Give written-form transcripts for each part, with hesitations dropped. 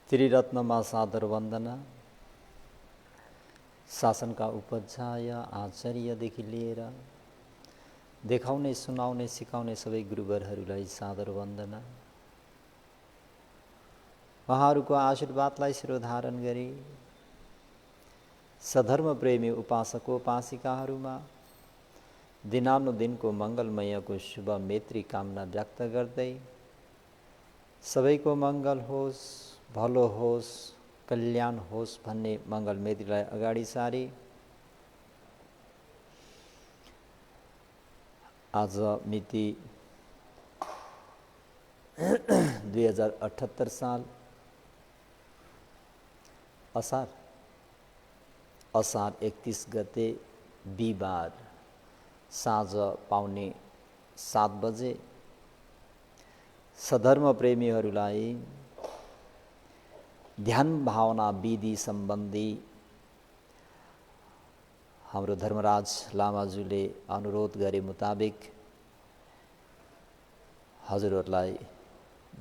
त्रिरत्नमा सादर वन्दना। शासनका उपाध्याय आचार्यदेखि लिएर देखाउने सुनाउने सिकाउने सबै गुरुवरहरूलाई सादर वन्दना। उहाँहरूको आशीर्वादलाई शिरोधारण गरी सधर्म प्रेमी उपासकोपासिकाहरूमा दिनानुदिनको मङ्गलमयको शुभ मैत्री कामना व्यक्त गर्दै सबैको मङ्गल होस्, भलो होस्, कल्याण होस् भन्ने मङ्गल मैत्रीलाई अगाडि सारी आज मिति 2078 साल असार 31 गते बिहिबार साँझ पाउने 7 बजे सधर्म प्रेमीहरूलाई ध्यान भावना विधि सम्बन्धी हाम्रो धर्मराज लामाज्यूले अनुरोध गरे मुताबिक हजुरहरूलाई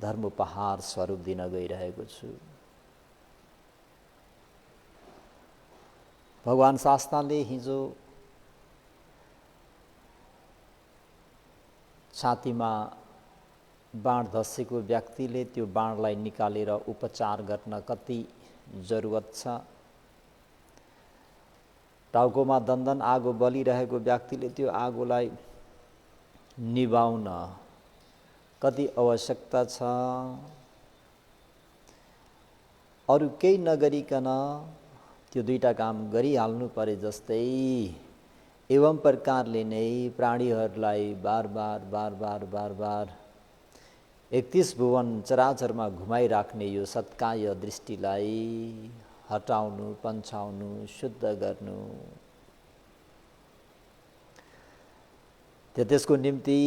धर्म उपहार स्वरूप दिन गइरहेको छु। भगवान शास्ताले हिजो छातीमा बाण धसेको व्यक्तिले त्यो बाणलाई निकालेर उपचार गर्न कति जरुरत छ, टाउकोमा दन्दन आगो बलिरहेको व्यक्तिले त्यो आगोलाई निभाउन कति आवश्यकता छ, अरू केही नगरिकन त्यो दुईटा काम गरिहाल्नु परे जस्तै एवं प्रकारले नै प्राणीहरूलाई बार बार 31 भुवन चराचरमा घुमाइराख्ने यो सत्काय दृष्टिलाई हटाउनु, पन्छाउनु, शुद्ध गर्नु, त्यसको निम्ति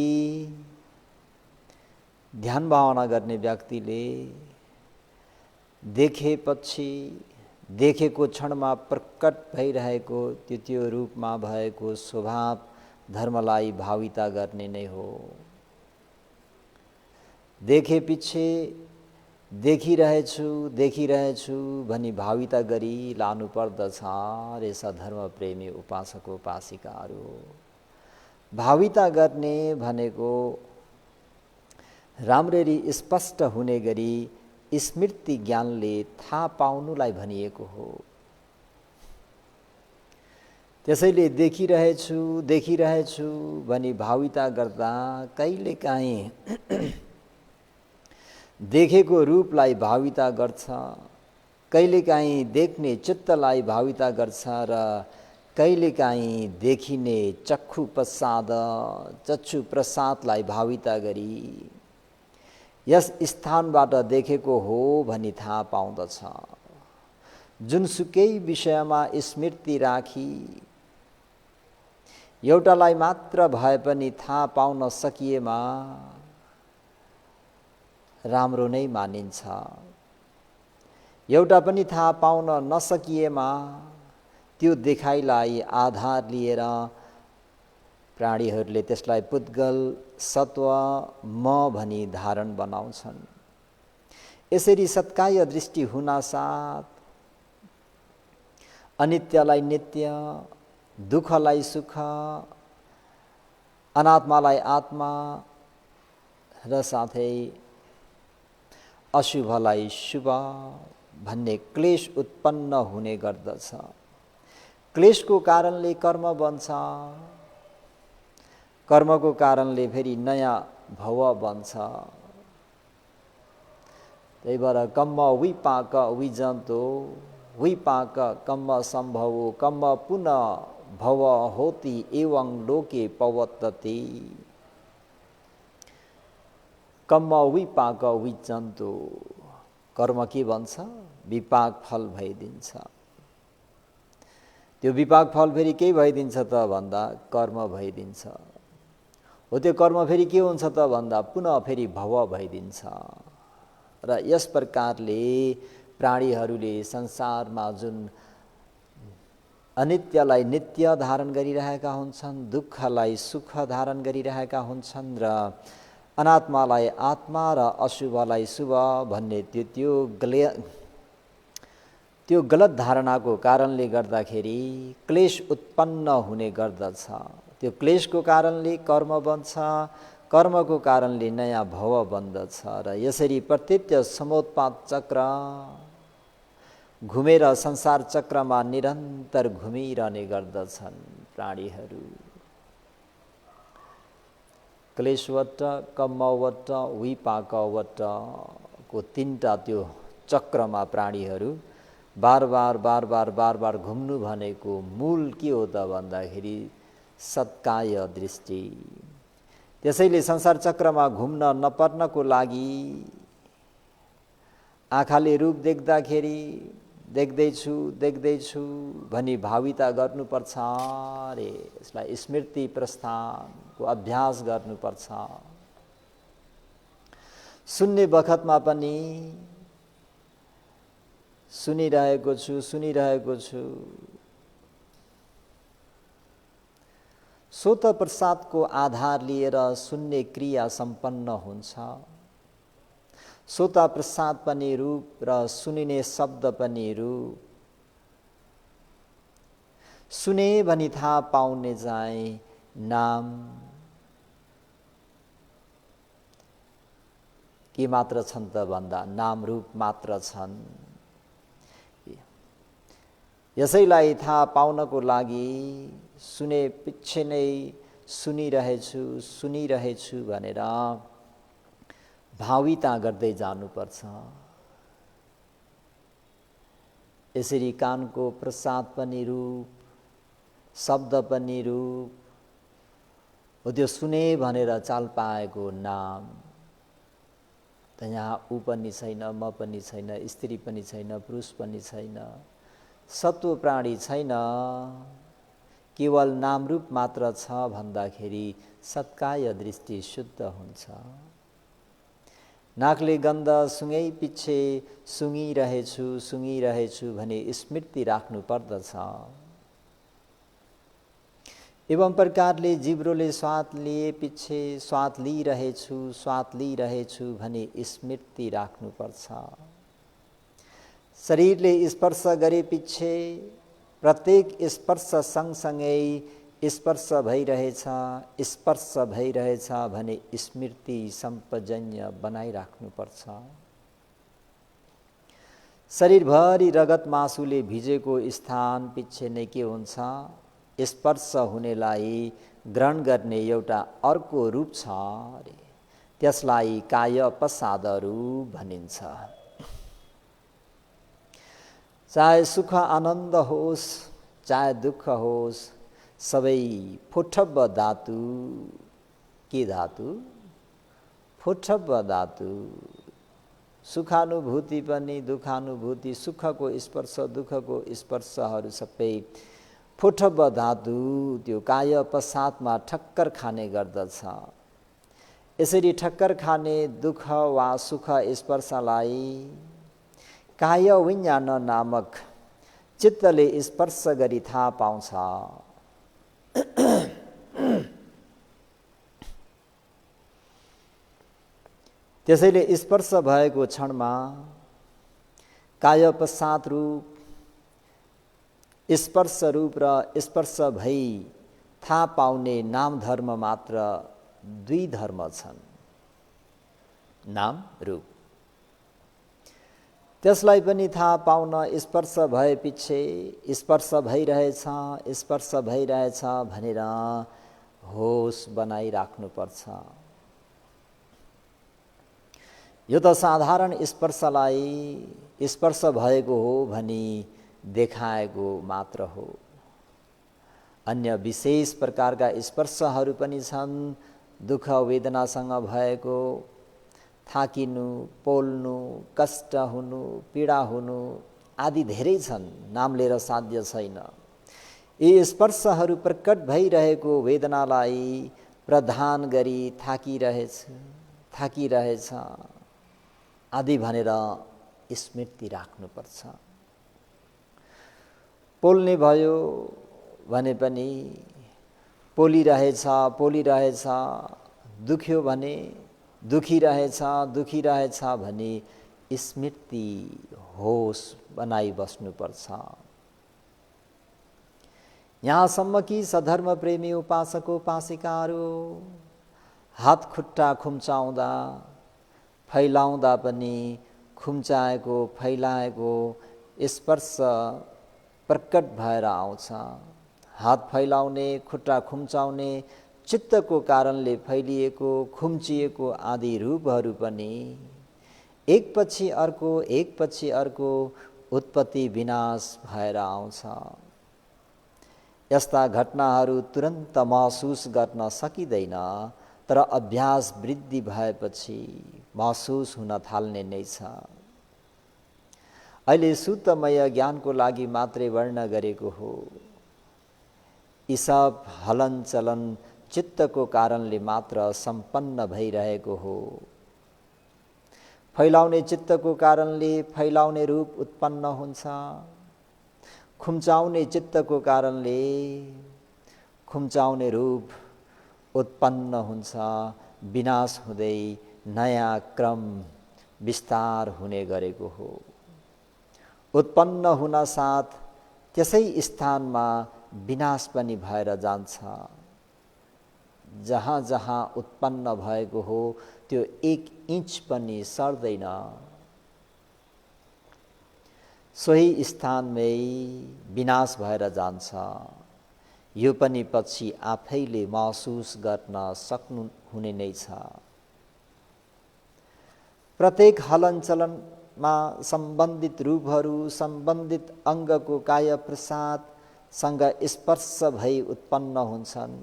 ध्यान भावना गर्ने व्यक्तिले देखेपछि देखेको क्षणमा प्रकट भइरहेको त्यो रूपमा भएको स्वभाव धर्मलाई भाविता गर्ने नै हो। देखेपछि देखिरहेछु भनी भाविता गरी लानु पर्दछ रे धर्म प्रेमी उपासक उपासिकाहरू। भाविता गर्ने भनेको राम्ररी स्पष्ट हुने गरी स्मृति ज्ञानले थाहा पाउनुलाई भनिएको हो। त्यसैले देखिरहेछु भनी भाविता गर्दा कहिलेकाहीँ देखेको रूपलाई भाविता गर्छ, कहिलेकाहीँ देख्ने चित्तलाई भाविता गर्छ र कहिलेकाहीँ देखिने चक्षु प्रसादलाई भाविता गरी यस स्थानबाट देखेको हो भनी थाहा पाउँदछ। जुनसुकै विषयमा स्मृति राखी एउटालाई मात्र भए पनि थाहा पाउन सकिएमा राम्रो नै मानिन्छ। एउटा पनि थाहा पाउन नसकिएमा त्यो देखाइलाई आधार लिएर प्राणीहरूले त्यसलाई पुद्गल सत्व म भनी धारण बनाउँछन्। यसरी सत्काय दृष्टि हुनासाथ अनित्यलाई नित्य, दुःखलाई सुख, अनात्मालाई आत्मा र साथै अशुभलाई शुभ भन्ने क्लेश उत्पन्न हुने गर्दछ। क्लेशको कारणले कर्म बन्छ, कर्मको कारणले फेरि नयाँ भव बन्छ। त्यही भएर कम्म विपाक विजन्तो विपाक कम्म सम्भवो कम्म पुनः भव होति एवं लोके पवत्तति। कम्म विपाक विजन्तो, कर्म के भन्छ? विपाक फल भइदिन्छ। त्यो विपाक फल फेरि के भइदिन्छ त भन्दा कर्म भइदिन्छ। हो त्यो कर्म फेरि के हुन्छ त भन्दा पुनः फेरि भव भइदिन्छ। र यस प्रकारले प्राणीहरूले संसारमा जुन अनित्यलाई नित्य धारण गरिरहेका हुन्छन्, दुःखलाई सुख धारण गरिरहेका हुन्छन् र अनात्मालाई आत्मा र अशुभलाई शुभ भन्ने त्यो त्यो गलत धारणाको कारणले गर्दाखेरि क्लेश उत्पन्न हुने गर्दछ। त्यो क्लेशको कारणले कर्म बन्छ, कर्मको कारणले नयाँ भव बन्दछ र यसरी प्रत्येक समोत्पाद चक्र घुमेर संसार चक्रमा निरन्तर घुमिरहने गर्दछन् प्राणीहरू। क्लेशवट, कम्मवट, विपाकवटको तीनटा त्यो चक्रमा प्राणीहरू बार बार घुम्नु भनेको मूल के हो त भन्दाखेरि सत्काय दृष्टि। त्यसैले संसार चक्रमा घुम्न नपर्नको लागि आँखाले रूप देख्दाखेरि देख्दैछु भनी भाविता गर्नुपर्छ रे। यसलाई स्मृति प्रस्थानको अभ्यास गर्नुपर्छ। सुन्ने बखतमा पनि सुनिरहेको छु। सोत प्रसादको आधार लिएर सुन्ने क्रिया सम्पन्न हुन्छ। सोता प्रसाद पनि रूप र सुनिने शब्द पनि रूप। सुने भनी थाहा पाउने चाहिँ नाम के मात्र छन् त भन्दा नाम रूप मात्र छन्। यसैलाई थाहा पाउनको लागि सुने पछि नै सुनिरहेछु भनेर भाविता गर्दै जानुपर्छ। यसरी कानको प्रसाद पनि रूप, शब्द पनि रूप हो। त्यो सुने भनेर चाल पाएको नाम त यहाँ ऊ पनि छैन, म पनि छैन, स्त्री पनि छैन, पुरुष पनि छैन, सत्व प्राणी छैन, केवल नाम रूप मात्र छ भन्दाखेरि सत्काय दृष्टि शुद्ध हुन्छ। नाकले गन्ध सुँगै पिच्छे सुँगिरहेछु भने स्मृति राख्नु पर्दछ। एवं प्रकारले जिब्रोले स्वाद लिए पिच्छे स्वाद लिइरहेछु भने स्मृति राख्नुपर्छ। शरीरले स्पर्श गरे पिच्छे प्रत्येक स्पर्श सँगसँगै स्पर्श भइरहेछ भने स्मृति सम्पजन्य बनाइराख्नुपर्छ। शरीरभरि रगत मासुले भिजेको स्थान पिच्छे नै के हुन्छ? स्पर्श हुनेलाई ग्रहण गर्ने एउटा अर्को रूप छ रे। त्यसलाई काय प्रसादहरू भनिन्छ। चाहे सुख आनन्द होस्, चाहे दुःख होस्, सबै फोठब्ब धातु। के धातु? फोठब्ब धातु। सुखानुभूति पनि दुखानुभूति, सुखको स्पर्श दुःखको स्पर्शहरू सबै फोठब्ब धातु त्यो काय प्रसादमा ठक्कर खाने गर्दछ। यसरी ठक्कर खाने दुःख वा सुख स्पर्शलाई काय विज्ञान नामक चित्तले स्पर्श गरी थाहा पाउँछ। त्यसैले स्पर्श भएको क्षणमा काय प्रसाद रूप, स्पर्श रूप र स्पर्श भई थाहा पाउने नाम धर्म मात्र दुई धर्म छन्, नाम रूप। त्यसलाई पनि थाहा पाउन स्पर्श भए पछि स्पर्श भइरहेछ भनेर होस बनाइराख्नुपर्छ। यो त साधारण स्पर्शलाई स्पर्श भएको हो भनी देखाएको मात्र हो। अन्य विशेष प्रकारका स्पर्शहरू पनि छन्। दुःख वेदनासँग भएको, थाकिनु, पोल्नु, कष्ट हुनु, पीडा हुनु आदि धेरै छन्, नाम लिएर साध्य छैन। यी स्पर्शहरू प्रकट भइरहेको वेदनालाई प्रधान गरी थाकिरहेछ आदि भनेर स्मृति राख्नुपर्छ। पोल्ने भयो भने पनि पोलिरहेछ, दुख्यो भने दुखिरहेछ भनी स्मृति होस बनाई बस्नुपर्छ। यहाँसम्म कि सधर्म प्रेमी उपासक उपासिकाहरू हात खुट्टा खुम्चाउँदा फैलाउँदा पनि खुम्चाएको फैलाएको स्पर्श प्रकट भएर आउँछ। हात फैलाउने खुट्टा खुम्चाउने चित्तको कारणले फैलिएको खुम्चिएको आदि रूपहरू पनि एकपछि अर्को उत्पत्ति विनाश भएर आउँछ। यस्ता घटनाहरू तुरन्त महसुस गर्न सकिँदैन, तर अभ्यास वृद्धि भएपछि महसुस हुन थाल्ने नै छ। अहिले शुद्धमय ज्ञानको लागि मात्रै वर्ण गरेको हो। यी सब हलनचलन चित्तको कारणले मात्र सम्पन्न भइरहेको हो। फैलाउने चित्तको कारणले फैलाउने रूप उत्पन्न हुन्छ। खुम्चाउने चित्तको कारणले खुम्चाउने रूप उत्पन्न हुन्छ। विनाश हुँदै नयाँ क्रम विस्तार हुने गरेको हो। उत्पन्न हुन साथ त्यसै स्थानमा विनाश पनि भएर जान्छ। जहाँ जहाँ उत्पन्न भएको हो त्यो 1 इन्च पनि सर्दैन। सोही स्थानमै विनाश भएर जान्छ। यो पनि पछि आफैले महसुस गर्न सक्नु हुने नै छ। प्रत्येक हलनचलनमा सम्बन्धित रूपहरू सम्बन्धित अङ्गको काय प्रसादसँग स्पर्श भई उत्पन्न हुन्छन्।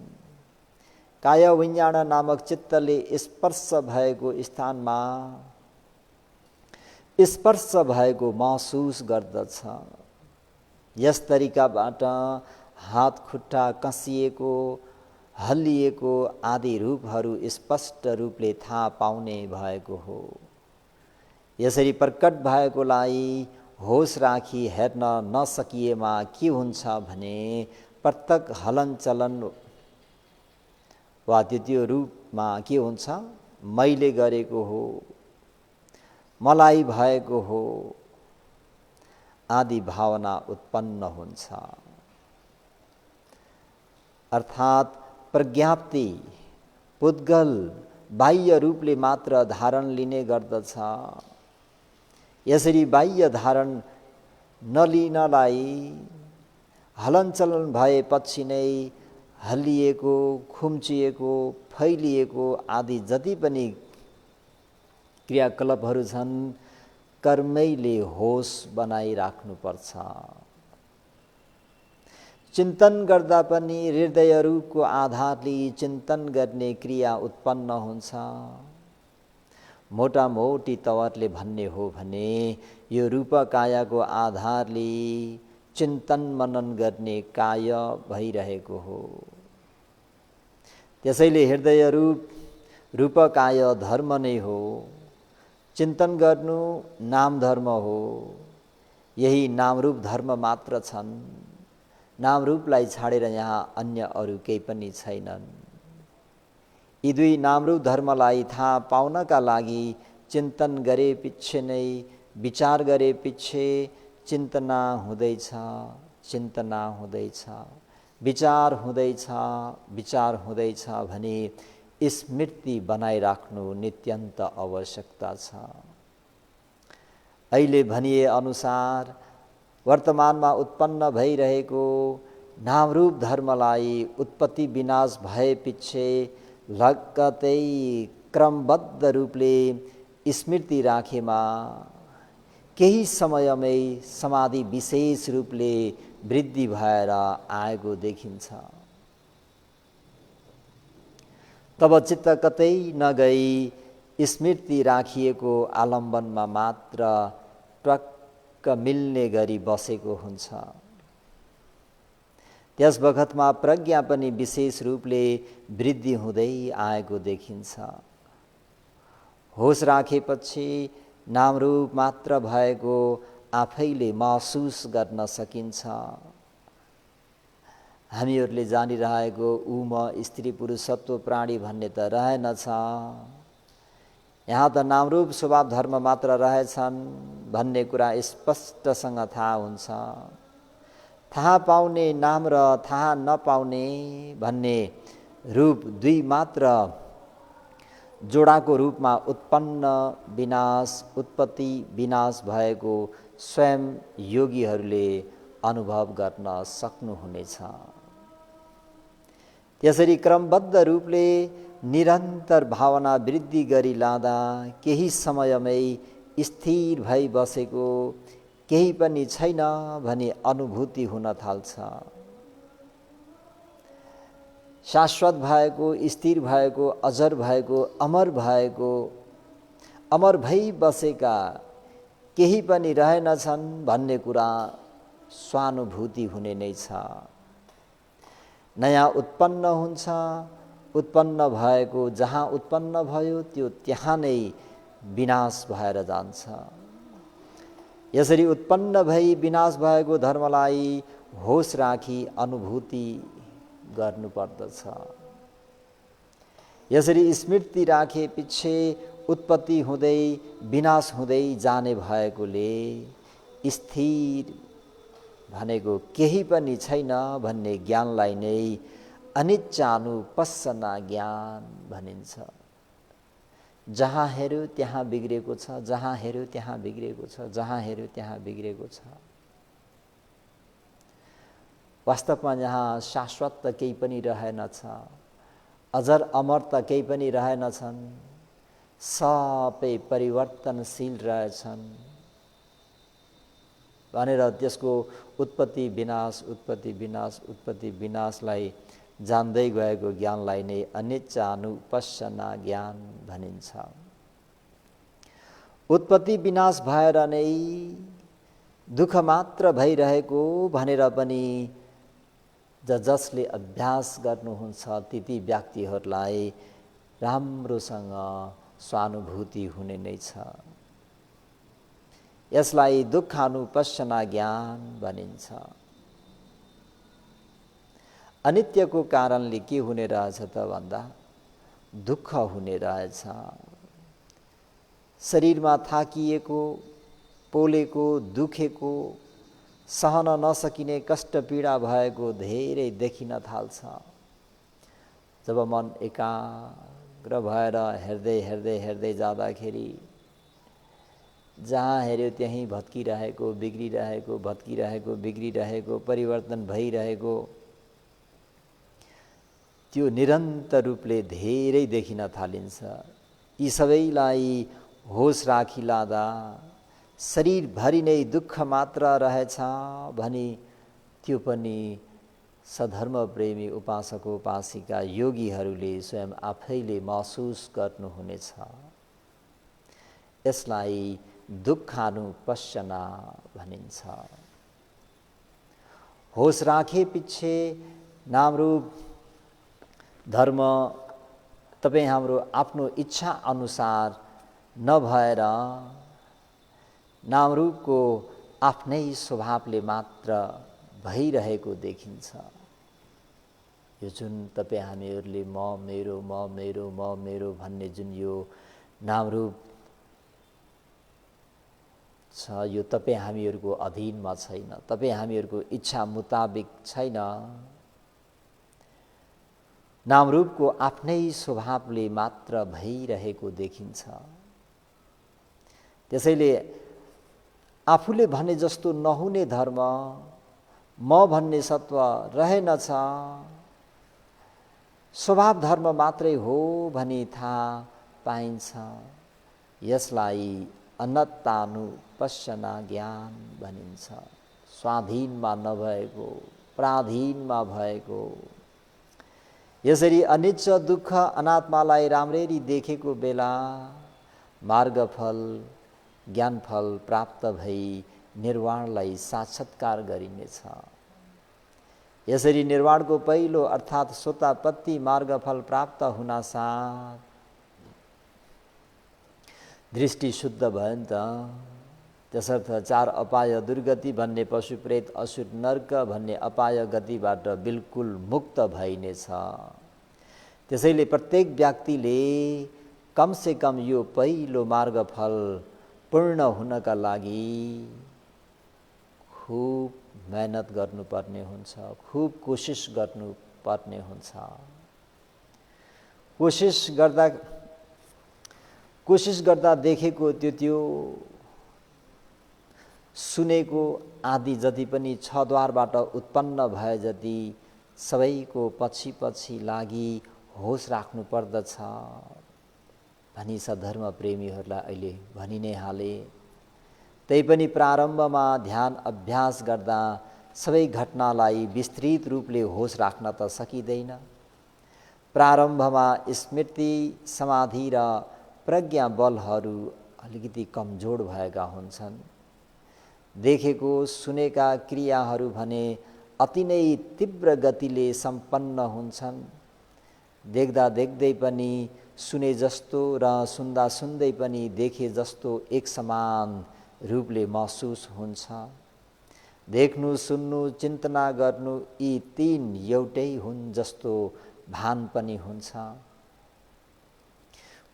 काय विज्ञान नामक चित्तले स्पर्श भएको स्थानमा स्पर्श भएको महसुस गर्दछ। यस तरिकाबाट हात खुट्टा कसिएको हल्लिएको आदि रूपहरू स्पष्ट रूपले थाहा पाउने भएको हो। यसरी प्रकट भएकोलाई होस राखी हेर्न नसकिएमा के हुन्छ भने प्रत्येक हलनचलन वा त्यो रूपमा के हुन्छ, मैले गरेको हो, मलाई भएको हो आदि भावना उत्पन्न हुन्छ। अर्थात् प्रज्ञाप्ति पुद्गल बाह्य रूपले मात्र धारण लिने गर्दछ। यसरी बाह्य धारण नलिनलाई हलनचलन भएपछि नै हल्लिएको खुम्चिएको फैलिएको आदि जति पनि क्रियाकलापहरू छन् कर्मैले होस बनाइराख्नुपर्छ। चिन्तन गर्दा पनि हृदय रूपको आधारले चिन्तन गर्ने क्रिया उत्पन्न हुन्छ। मोटामोटी तवरले भन्ने हो भने यो रूप कायाको आधारले चिन्तन मनन गर्ने काय भइरहेको हो। त्यसैले हृदय रूप काय धर्म नै हो। चिन्तन गर्नु नाम धर्म हो। यही नामरूप धर्म मात्र छन्। नामरूपलाई छाडेर यहाँ अन्य अरू केही पनि छैनन्। यी दुई नामरूप धर्मलाई थाहा पाउनका लागि चिन्तन गरे पछि नै विचार गरे पछि चिन्तना हुँदैछ, चिन्तना हुँदैछ, विचार हुँदैछ, विचार हुँदैछ भने स्मृति बनाइराख्नु नित्यन्त आवश्यकता छ। अहिले भनिए अनुसार वर्तमानमा उत्पन्न भइरहेको नामरूप धर्मलाई उत्पत्ति विनाश भएपछि लगत्तै क्रमबद्ध रूपले स्मृति राखेमा केही समयमै समाधि विशेष रूपले वृद्धि भएर आएको देखिन्छ। तब चित्त कतै नगई स्मृति राखिएको आलम्बनमा मात्र टक्क मिल्ने गरी बसेको हुन्छ। त्यस बखतमा प्रज्ञा पनि विशेष रूपले वृद्धि हुँदै आएको देखिन्छ। होस राखेपछि नामरूप मात्र भएको आफैले महसुस गर्न सकिन्छ। हामीहरूले जानिरहेको ऊ म स्त्री पुरुष सत्व प्राणी भन्ने त रहेनछ। यहाँ त नामरूप स्वभाव धर्म मात्र रहेछन् भन्ने कुरा स्पष्टसँग थाहा हुन्छ। थाहा पाउने नाम र थाहा नपाउने भन्ने रूप दुई मात्र जोडाको रूपमा उत्पन्न विनाश उत्पत्ति विनाश भएको स्वयं योगीहरूले अनुभव गर्न सक्नुहुनेछ। त्यसरी क्रमबद्ध रूपले निरन्तर भावना वृद्धि गरी लाँदा केही समयमै स्थिर भई बसेको केही पनि छैन भनी अनुभूति हुन थाल्छ। शाश्वत भएको, स्थिर भएको, अजर भएको, अमर भएको, अमर भई बसेका केही पनि रहेनछन् भन्ने कुरा स्वानुभूति हुने नै छ। नयाँ उत्पन्न हुन्छ, उत्पन्न भएको जहाँ उत्पन्न भयो त्यो त्यहाँ नै विनाश भएर जान्छ। यसरी उत्पन्न भई विनाश भएको धर्मलाई होस राखी अनुभूति गर्नुपर्दछ। यसरी स्मृति राखे पछि उत्पत्ति हुँदै विनाश हुँदै जाने भएकोले स्थिर भनेको केही पनि छैन भन्ने ज्ञानलाई नै अनिच्छानुपस्सना ज्ञान भनिन्छ। जहाँ हेऱ्यो त्यहाँ बिग्रेको छ, जहाँ हेऱ्यो त्यहाँ बिग्रेको छ, जहाँ हेऱ्यो त्यहाँ बिग्रेको छ। वास्तवमा यहाँ शाश्वत त केही पनि रहेनछ, अजर अमर त केही पनि रहेनछन्, सबै परिवर्तनशील रहेछन् भनेर त्यसको उत्पत्ति विनाश उत्पत्ति विनाश उत्पत्ति विनाशलाई जान्दै गएको ज्ञानलाई नै अनिच्छानुपस्सना ज्ञान भनिन्छ। उत्पत्ति विनाश भएर नै दुःख मात्र भइरहेको भनेर पनि जसले अभ्यास गर्नुहुन्छ ती व्यक्तिहरूलाई राम्रोसँग स्वानुभूति हुने नै छ। यसलाई दुःखानुपस्सना ज्ञान भनिन्छ। अनित्यको कारणले के हुने रहेछ त भन्दा दुःख हुने रहेछ। शरीरमा थाकिएको, पोलेको, दुखेको, सहन नसकिने कष्ट पीडा भएको धेरै देखिन थाल्छ। जब मन एकाग्र भएर हेर्दै हेर्दै हेर्दै जाँदाखेरि जहाँ हेऱ्यो त्यहीँ भत्किरहेको, बिग्रिरहेको, भत्किरहेको, बिग्रिरहेको, परिवर्तन भइरहेको त्यो निरन्तर रूपले धेरै देखिन थालिन्छ। यी सबैलाई होस राखी लाँदा शरीरभरि नै दुःख मात्र रहेछ भनी त्यो पनि सधर्म प्रेमी उपासक उपासिका योगीहरूले स्वयं आफैले महसुस गर्नुहुनेछ। यसलाई दुःखानुपस्सना भनिन्छ। होस राखे पछि नामरूप धर्म तपाईँ हाम्रो आफ्नो इच्छा अनुसार नभएर नामरूपको आफ्नै स्वभावले मात्र भइरहेको देखिन्छ। यो जुन तपाईँ हामीहरूले म मेरो म मेरो म मेरो भन्ने जुन यो नामरूप छ यो तपाईँ हामीहरूको अधीनमा छैन, तपाईँ हामीहरूको इच्छा मुताबिक छैन। नामरूपको आफ्नै स्वभावले मात्र भइरहेको देखिन्छ। त्यसैले आफूले भने जस्तो नहुने धर्म, म भन्ने सत्व रहेनछ, स्वभाव धर्म मात्रै हो भनी थाहा पाइन्छ। यसलाई अनत्तानुपस्सना ज्ञान भनिन्छ। स्वाधीनमा नभएको, पराधीनमा भएको। यसरी अनिच्छ दुःख अनात्मालाई राम्ररी देखेको बेला मार्गफल ज्ञानफल प्राप्त भई निर्वाणलाई साक्षात्कार गरिनेछ। यसरी निर्वाणको पहिलो अर्थात् सोतापत्ति मार्गफल प्राप्त हुनासाथ दृष्टि शुद्ध भयो नि त। त्यसर्थ चार अपाय दुर्गति भन्ने पशु प्रेत असुर नर्क भन्ने अपाय गतिबाट बिल्कुल मुक्त भइनेछ। त्यसैले प्रत्येक व्यक्तिले कमसे कम यो पहिलो मार्गफल पूर्ण हुनका लागि खूब मेहनत गर्नुपर्ने हुन्छ, खूब कोसिस गर्नुपर्ने हुन्छ। कोसिस गर्दा देखेको त्यो सुनेको आदि जति पनि छ द्वारबाट उत्पन्न भए जति सबैको पछि पछि लागि होस राख्नु पर्दछ भनी सधर्म प्रेमीहरूलाई अहिले भनि नै हाले। त्यही पनि प्रारम्भमा ध्यान अभ्यास गर्दा सबै घटनालाई विस्तृत रूपले होस राख्न त सकिँदैन। प्रारम्भमा स्मृति, समाधि र प्रज्ञा बलहरू अलिकति कमजोर भएका हुन्छन्। देखेको सुनेका क्रियाहरू भने अति नै तीव्र गतिले सम्पन्न हुन्छन्। देख्दा देख्दै पनि सुने जस्तो र सुन्दा सुन्दै पनि देखे जस्तो एक समान रूपले महसुस हुन्छ। देख्नु, सुन्नु, चिन्तना गर्नु यी तीन एउटै हुन् जस्तो भान पनि हुन्छ।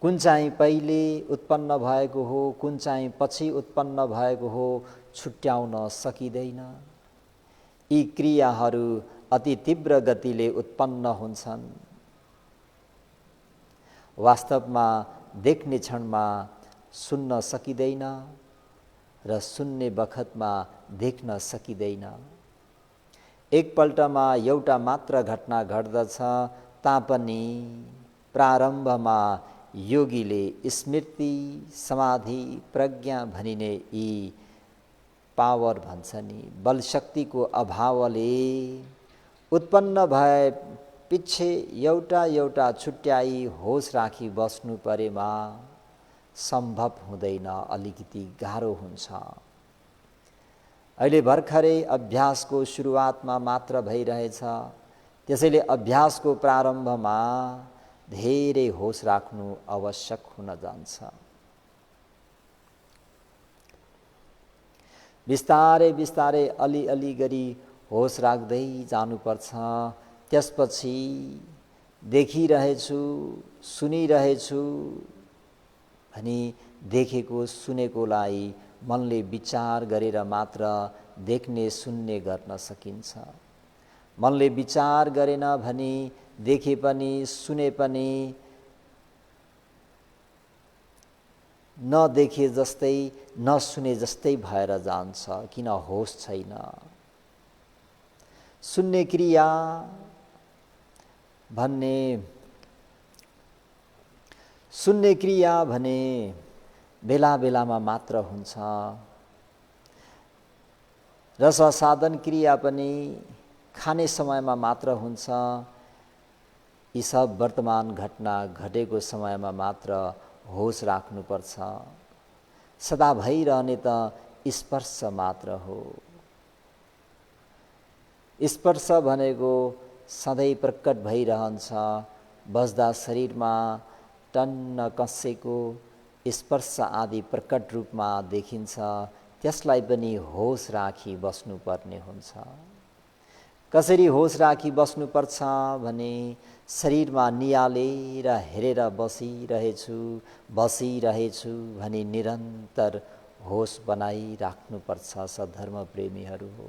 कुन चाहिँ पहिले उत्पन्न भएको हो, कुन चाहिँ पछि उत्पन्न भएको हो छुट्याउन सकिँदैन। यी क्रियाहरू अति तीव्र गतिले उत्पन्न हुन्छन्। वास्तवमा देख्ने क्षणमा सुन्न सकिँदैन र सुन्ने बखतमा देख्न सकिँदैन। एकपल्टमा एउटा मात्र घटना घट्दछ तापनि प्रारम्भमा योगीले स्मृति, समाधि, प्रज्ञा भनिने यी पावर भन्छ नि, बल शक्तिको अभावले उत्पन्न भए पछि एउटा एउटा छुट्याई होस राखी बस्नु परेमा सम्भव हुँदैन, अलिकति गाह्रो हुन्छ। अहिले भर्खरै अभ्यासको सुरुवातमा मात्र भइरहेछ, त्यसैले अभ्यासको प्रारम्भमा धेरै होस राख्नु आवश्यक हुन जान्छ। बिस्तारै बिस्तारै अलिअलि गरी होस राख्दै जानुपर्छ। त्यसपछि देखिरहेछु, सुनिरहेछु भनी देखेको सुनेकोलाई मनले विचार गरेर मात्र देख्ने सुन्ने गर्न सकिन्छ। मनले विचार गरेन भने देखे पनि सुने पनि नदेखे जस्तै नसुने जस्तै भएर जान्छ, किन होस छैन। सुन्ने क्रिया भने बेला बेलामा मात्र हुन्छ। रससाधन क्रिया पनि खाने समयमा मात्र हुन्छ। यी सब वर्तमान घटना घटेको समयमा मात्र होस राख्नुपर्छ। सदा भइरहने त स्पर्श मात्र हो। स्पर्श भनेको सधैँ प्रकट भइरहन्छ। बस्दा शरीरमा टन्न कसेको स्पर्श आदि प्रकट रूपमा देखिन्छ। त्यसलाई पनि होस राखी बस्नुपर्ने हुन्छ। कसरी होस राखी बस्नुपर्छ भने शरीरमा नियालेर हेरेर बसिरहेछु भनी निरन्तर होस बनाइराख्नुपर्छ। सधर्म प्रेमीहरू हो,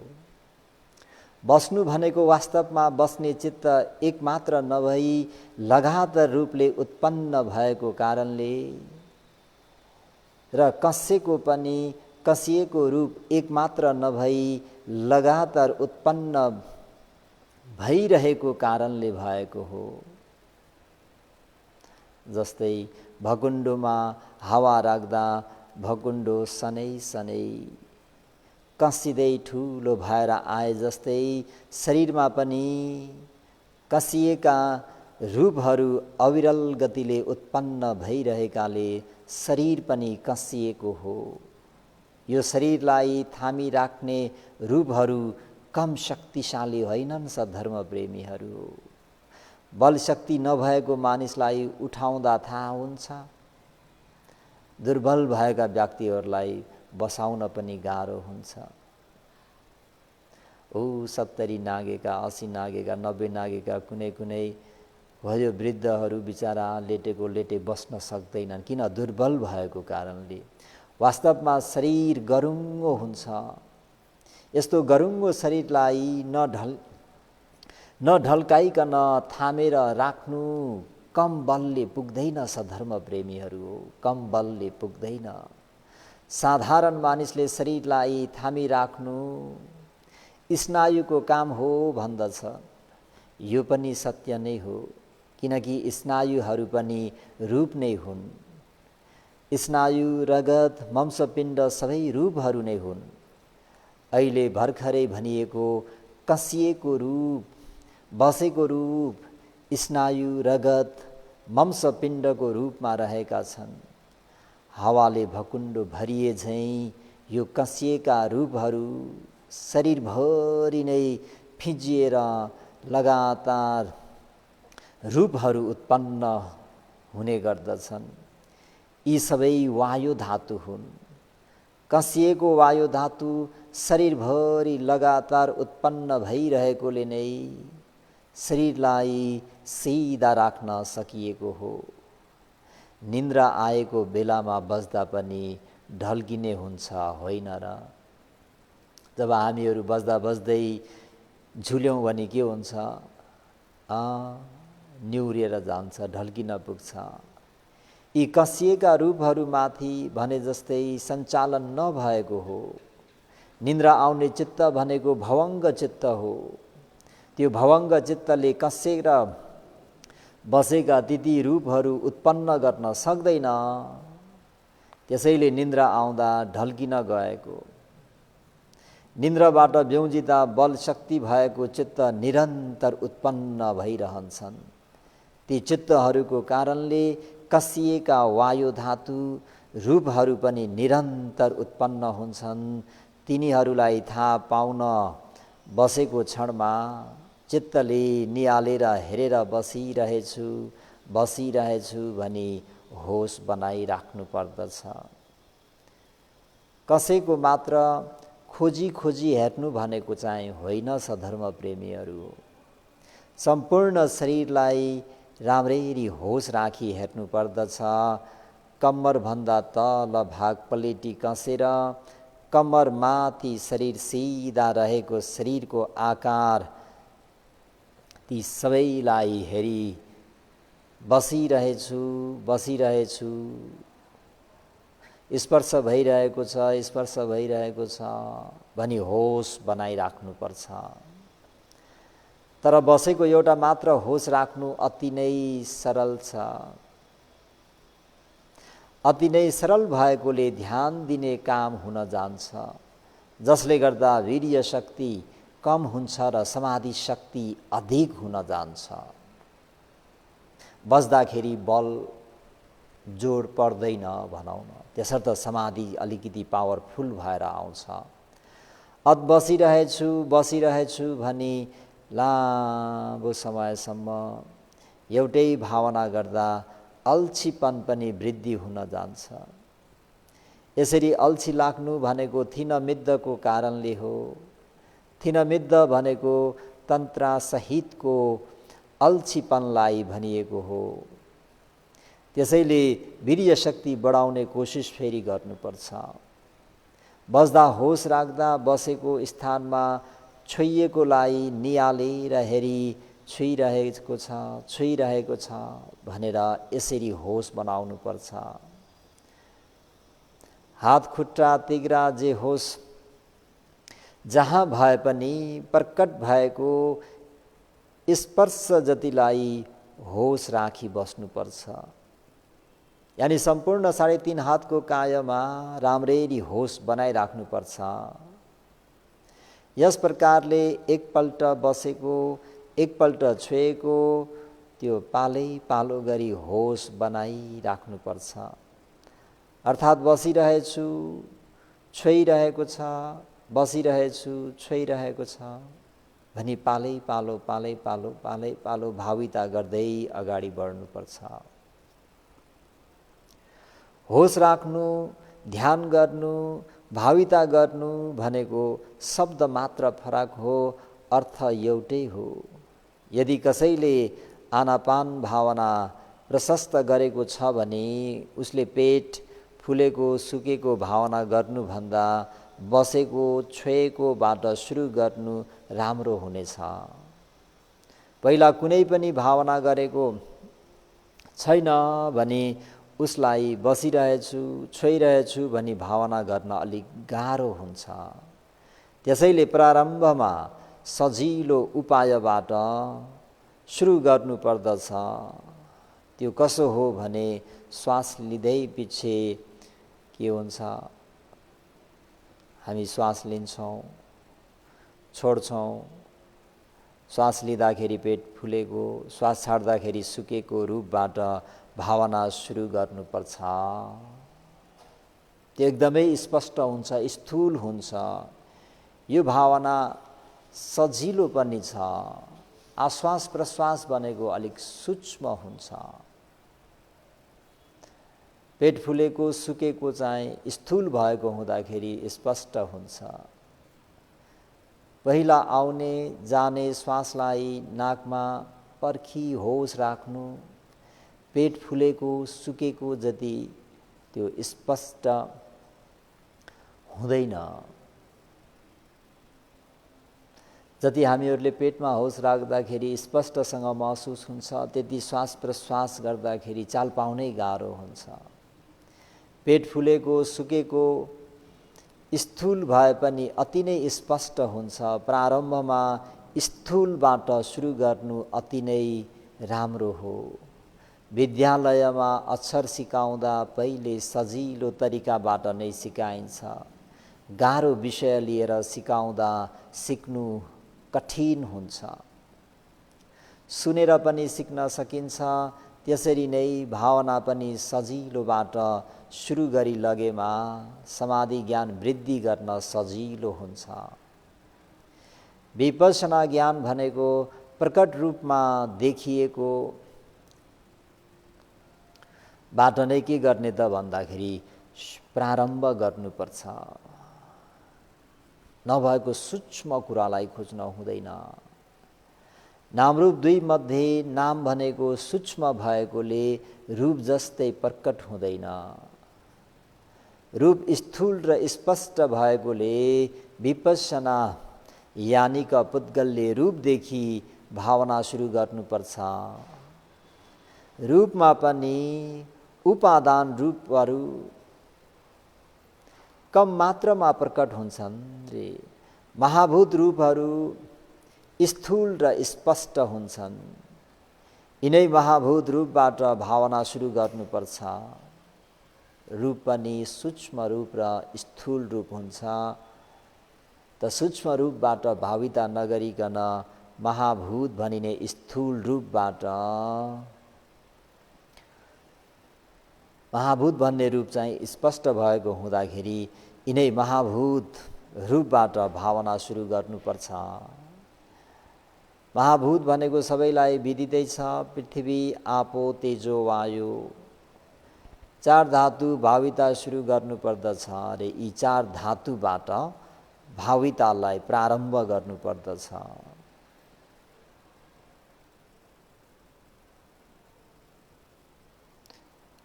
बस्नु भनेको वास्तवमा बस्ने चित्त एक मात्र नभई लगातार रूपले उत्पन्न भएको कारणले र कसिएको रूप एक मात्र नभई लगातार उत्पन्न भइरहेको कारणले भएको हो। जस्तै भकुण्डोमा हावा राख्दा भकुण्डो सनै सनै कसिँदै ठुलो भएर आए जस्तै शरीरमा पनि कसिएका रूपहरू अविरल गतिले उत्पन्न भइरहेकाले शरीर पनि कसिएको हो। यो शरीरलाई थामी राख्ने रूपहरू कम शक्तिशाली होइनन्। सधर्म प्रेमीहरू, बल शक्ति नभएको मानिसलाई उठाउँदा थाहा हुन्छ। दुर्बल भएका व्यक्तिहरूलाई बसाउन पनि गाह्रो हुन्छ। 70 नागेका, 80 नागेका, 90 नागेका कुनै भयो वृद्धहरू बिचारा लेटेको लेटे बस्न सक्दैनन्, किन? दुर्बल भएको कारणले। वास्तवमा शरीर गरुङ्गो हुन्छ। यस्तो गरुङ्गो शरीरलाई नढल्काइकन थामेर राख्नु कम बलले पुग्दैन सधर्म प्रेमीहरू हो, कम बलले पुग्दैन। साधारण मानिसले शरीरलाई थामिराख्नु स्नायुको काम हो भन्दछ। यो पनि सत्य नै हो, किनकि स्नायुहरू पनि रूप नै हुन्। स्नायु, रगत, मांसपिण्ड सबै रूपहरू नै हुन्। अहिले भर्खरै भनिएको कसिएको रूप, बसेको रूप स्नायु, रगत, मांसपिण्डको रूपमा रहेका छन्। हावाले भकुण्डो भरिए झैँ यो कसिएका रूपहरू शरीरभरि नै फिँजिएर लगातार रूपहरू उत्पन्न हुने गर्दछन्। यी सबै वायु धातु हुन्। कसिएको वायु धातु शरीरभरि लगातार उत्पन्न भइरहेकोले नै शरीरलाई सिधा राख्न सकिएको हो। निन्द्रा आएको बेलामा बस्दा पनि ढल्किने हुन्छ, होइन र? जब हामीहरू बस्दा बस्दै झुल्यौँ भने के हुन्छ? निहुरिएर जान्छ, ढल्किन पुग्छ। यी कसिएका रूपहरूमाथि भने जस्तै सञ्चालन नभएको हो। निन्द्रा आउने चित्त भनेको भवङ्ग चित्त हो। त्यो भवङ्ग चित्तले कसेर बसेका ती रूपहरू उत्पन्न गर्न सक्दैन। त्यसैले निन्द्रा आउँदा ढल्किन गएको। निन्द्राबाट ब्युजिँदा बल शक्ति भएको चित्त निरन्तर उत्पन्न भइरहन्छन्। ती चित्तहरूको कारणले कसिएका वायु धातु रूपहरू पनि निरन्तर उत्पन्न हुन्छन्। तिनीहरूलाई थाहा पाउन बसेको क्षणमा चित्तले निहालेर हेरेर बसिरहेछु भनी होस बनाइराख्नु पर्दछ। कसैको मात्र खोजी खोजी हेर्नु भनेको चाहिँ होइन सधर्म प्रेमीहरू। सम्पूर्ण शरीरलाई राम्ररी होस राखी हेर्नु पर्दछ। कम्मरभन्दा तल भाग पलेटी कसेर कम्मरमाथि शरीर सिधा रहेको शरीरको आकार ती सबैलाई हेरी बसिरहेछु स्पर्श भइरहेको छ भनी होस बनाइराख्नुपर्छ। तर बसेको एउटा मात्र होस राख्नु अति नै सरल छ। अति नै सरल भएकोले ध्यान दिने काम हुन जान्छ, जसले गर्दा वीर्य शक्ति कम हुन्छ र समाधि शक्ति अधिक हुन जान्छ। बस्दाखेरि बल जोड पर्दैन भनौँ न, त्यसर्थ समाधि अलिकति पावरफुल भएर आउँछ। बसिरहेछु भनी लामो समयसम्म एउटै भावना गर्दा अल्छीपन पनि वृद्धि हुन जान्छ। यसरी अल्छी लाग्नु भनेको थिनमिद्धको कारणले हो। थिनमिद्ध भनेको तन्त्रा सहितको अल्छीपनलाई भनिएको हो। त्यसैले वीर्य शक्ति बढाउने कोसिस फेरि गर्नुपर्छ। बस्दा होस राख्दा बसेको स्थानमा छोइएकोलाई निहालेर हेरी छुइरहेको छ भनेर यसरी होस बनाउनु पर्छ। हात खुट्टा तिघ्रा जे होस जहाँ भए पनि प्रकट भएको स्पर्श जतिलाई होस राखी बस्नुपर्छ। यानि सम्पूर्ण 3.5 हातको कायमा राम्ररी होस बनाइराख्नुपर्छ। यस प्रकारले एकपल्ट बसेको एकपल्ट छोएको त्यो पालै पालो गरी होस बनाइराख्नुपर्छ। अर्थात् बसिरहेछु छोइरहेको छ, बसिरहेछु छोइरहेको छ भनी पालै पालो भाविता गर्दै अगाडि बढ्नुपर्छ। होस राख्नु, ध्यान गर्नु, भाविता गर्नु भनेको शब्द मात्र फरक हो, अर्थ एउटै हो। यदि कसैले आनापान भावना प्रशस्त गरेको छ भने उसले पेट फुलेको सुकेको भावना गर्नुभन्दा बसेको छोएकोबाट सुरु गर्नु राम्रो हुनेछ। पहिला कुनै पनि भावना गरेको छैन भने उसलाई बसिरहेछु छोइरहेछु भनी भावना गर्न अलिक गाह्रो हुन्छ। त्यसैले प्रारम्भमा सजिलो उपायबाट सुरु गर्नुपर्दछ। त्यो कसो हो भने श्वास लिँदै पछि के हुन्छ, हामी श्वास लिन्छौँ छोड्छौँ, श्वास लिँदाखेरि पेट फुलेको, श्वास छाड्दाखेरि सुकेको रूपबाट भावना सुरु गर्नुपर्छ। त्यो एकदमै स्पष्ट हुन्छ, स्थूल हुन्छ। यो भावना सजिलो पनि छ। आश्वास प्रश्वास भनेको अलिक सूक्ष्म हुन्छ। पेट फुलेको सुकेको चाहिँ स्थूल भएको हुँदाखेरि स्पष्ट हुन्छ। पहिला आउने जाने श्वासलाई नाकमा पर्खी होस राख्नु, पेट फुलेको सुकेको जति त्यो स्पष्ट हुँदैन। जति हामीहरूले पेटमा होस राख्दाखेरि स्पष्टसँग महसुस हुन्छ, त्यति श्वास प्रश्वास गर्दाखेरि चाल पाउनै गाह्रो हुन्छ। पेट फुलेको सुकेको स्थूल भए पनि अति नै स्पष्ट हुन्छ। प्रारम्भमा स्थूलबाट सुरु गर्नु अति नै राम्रो हो। विद्यालयमा अक्षर सिकाउँदा पहिले सजिलो तरिकाबाट नै सिकाइन्छ। गाह्रो विषय लिएर सिकाउँदा सिक्नु कठिन हुन्छ। सुनेर पनि सिक्न सकिन्छ। त्यसरी नै भावना पनि सजिलोबाट सुरु गरी लगेमा समाधि ज्ञान वृद्धि गर्न सजिलो हुन्छ। विपश्यना ज्ञान भनेको प्रकट रूपमा देखिएको बाट नै के गर्ने त भन्दाखेरि प्रारम्भ गर्नुपर्छ। नभएको सूक्ष्म कुरालाई खोज्न हुँदैन। नामरूप दुई मध्ये नाम भनेको सूक्ष्म भएकोले रूप जस्तै प्रकट हुँदैन। रूप स्थूल र स्पष्ट भएकोले विपश्यना यानिक पुद्गलले रूपदेखि भावना सुरु गर्नुपर्छ। रूपमा पनि उपादान रूपहरू कम मात्रामा प्रकट हुन्छन् रे। महाभूत रूपहरू स्थूल र स्पष्ट हुन्छन्। यिनै महाभूत रूपबाट भावना सुरु गर्नुपर्छ। रूप पनि सूक्ष्म रूप र स्थूल रूप हुन्छ। त सूक्ष्म रूपबाट भाविता नगरिकन महाभूत भनिने स्थूल रूपबाट, महाभूत भन्ने रूप चाहिँ स्पष्ट भएको हुँदाखेरि यिनै महाभूत रूपबाट भावना सुरु गर्नुपर्छ। महाभूत भनेको सबैलाई विदितै छ। पृथ्वी आपो तेजो वायु चार धातु भाविता सुरु गर्नुपर्दछ रे। यी चार धातुबाट भावितालाई प्रारम्भ गर्नुपर्दछ।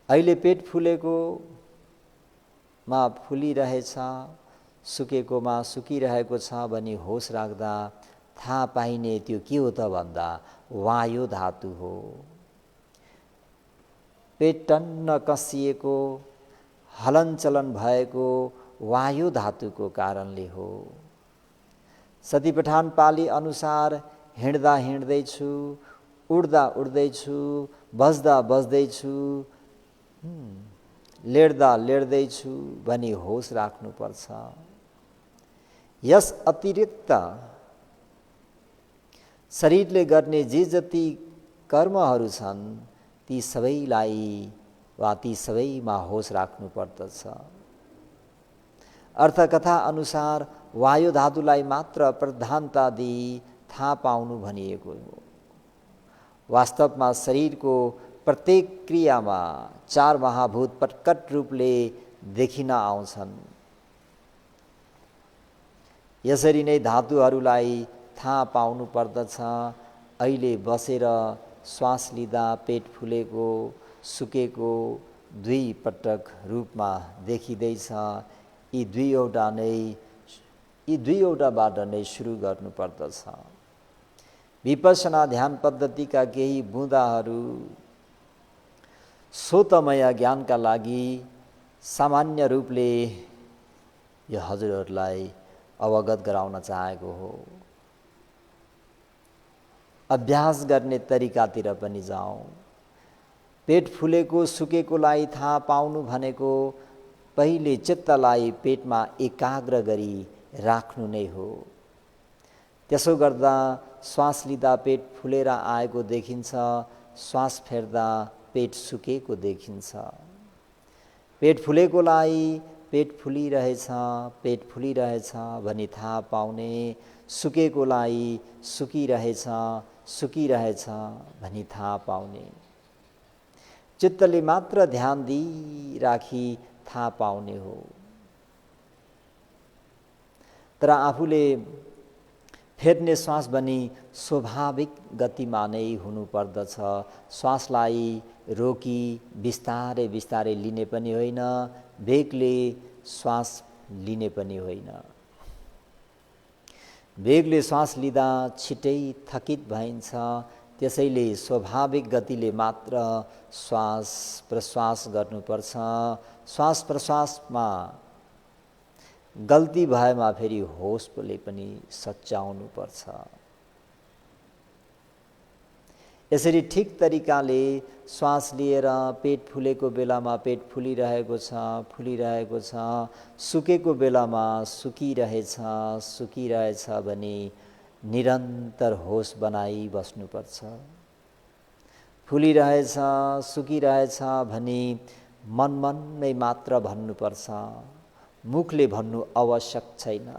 अहिले पेट फुलेकोमा फुलिरहेछ, सुकेकोमा सुकिरहेको छ भनी होस राख्दा थाहा पाइने त्यो के हो त भन्दा वायु धातु हो। पेट टन्न कसिएको हलनचलन भएको वायु धातुको कारणले हो। सती पठान पाली अनुसार हिँड्दा हिँड्दैछु, उड्दा उड्दैछु, बस्दा बस्दैछु, लेड्दा लेड्दैछु भनी होस राख्नुपर्छ। यस अतिरिक्त शरीरले गर्ने जे जति कर्महरू छन् ती सबैलाई वा ती सबैमा होस राख्नुपर्दछ। अर्थकथा अनुसार वायु धातुलाई मात्र प्रधानता दिई थाहा पाउनु भनिएको हो। वास्तवमा शरीरको प्रत्येक क्रियामा चार महाभूत प्रकट रूपले देखिन आउँछन्। यसरी नै धातुहरूलाई थाहा पाउनु पर्दछ। अहिले बसेर श्वास लिँदा पेट फुलेको सुकेको दुई पटक रूपमा देखिँदैछ। यी दुईवटाबाट नै सुरु गर्नुपर्दछ। विपश्यना ध्यान पद्धतिका केही बुँदाहरू स्वतमय ज्ञानका लागि सामान्य रूपले यो हजुरहरूलाई अवगत गराउन चाहेको हो। अभ्यास गर्ने तरिकातिर पनि जाउँ। पेट फुलेको सुकेकोलाई थाहा पाउनु भनेको पहिले चित्तलाई पेटमा एकाग्र गरी राख्नु नै हो। त्यसो गर्दा श्वास लिँदा पेट फुलेर आएको देखिन्छ, श्वास फेर्दा पेट सुकेको देखिन्छ। पेट फुलेकोलाई पेट फुलिरहेछ भनी थाहा पाउने, सुकेकोलाई सुकिरहेछ भनी थाहा पाउने। चित्तले मात्र ध्यान दिइराखी थाहा पाउने हो। तर आफूले फेर्ने श्वास पनि स्वाभाविक गतिमा नै हुनुपर्दछ। श्वासलाई रोकी बिस्तारै बिस्तारै लिने पनि होइन, वेगले श्वास लिने पनि होइन। वेगले श्वास लिँदा छिटै थकित भइन्छ। त्यसैले स्वाभाविक गतिले मात्र श्वास प्रश्वास गर्नुपर्छ। श्वास प्रश्वासमा गल्ती भएमा फेरि होसले पनि सच्याउनु पर्छ। यसरी ठिक तरिकाले श्वास लिएर पेट फुलेको बेलामा पेट फुलिरहेको छ, सुकेको बेलामा सुकिरहेछ भनी निरन्तर होस बनाई बस्नुपर्छ। फुलिरहेछ सुकिरहेछ भनी मनमै मात्र भन्नुपर्छ, मुखले भन्नु आवश्यक छैन।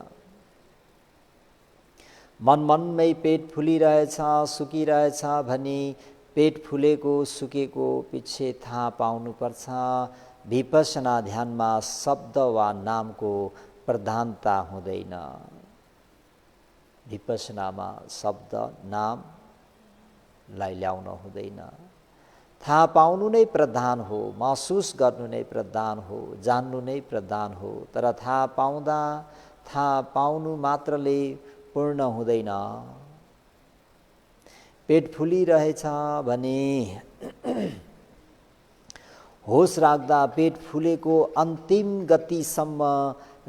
मनमै पेट फुलिरहेछ सुकिरहेछ भनी पेट फुलेको सुकेको पछि थाहा पाउनुपर्छ। विपश्यना ध्यानमा शब्द वा नामको प्रधानता हुँदैन। विपश्यनामा शब्द नामलाई ल्याउन हुँदैन। थाहा पाउनु नै प्रधान हो, महसुस गर्नु नै प्रधान हो, जान्नु नै प्रधान हो। तर थाहा पाउनु मात्रले पूर्ण हुँदैन। पेट फुलिरहेछ भने होस राख्दा पेट फुलेको अन्तिम गतिसम्म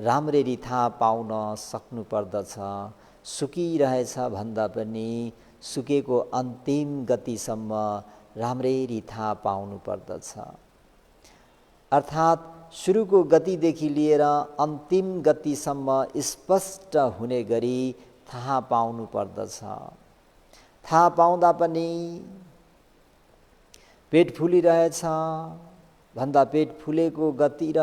राम्ररी थाहा पाउन सक्नुपर्दछ। सुकिरहेछ भन्दा पनि सुकेको अन्तिम गतिसम्म राम्ररी थाहा पाउनु पर्दछ। अर्थात् सुरुको गतिदेखि लिएर अन्तिम गतिसम्म स्पष्ट हुने गरी थाहा पाउनु पर्दछ। थाहा पाउँदा पनि पेट फुलिरहेछ भन्दा पेट फुलेको गति र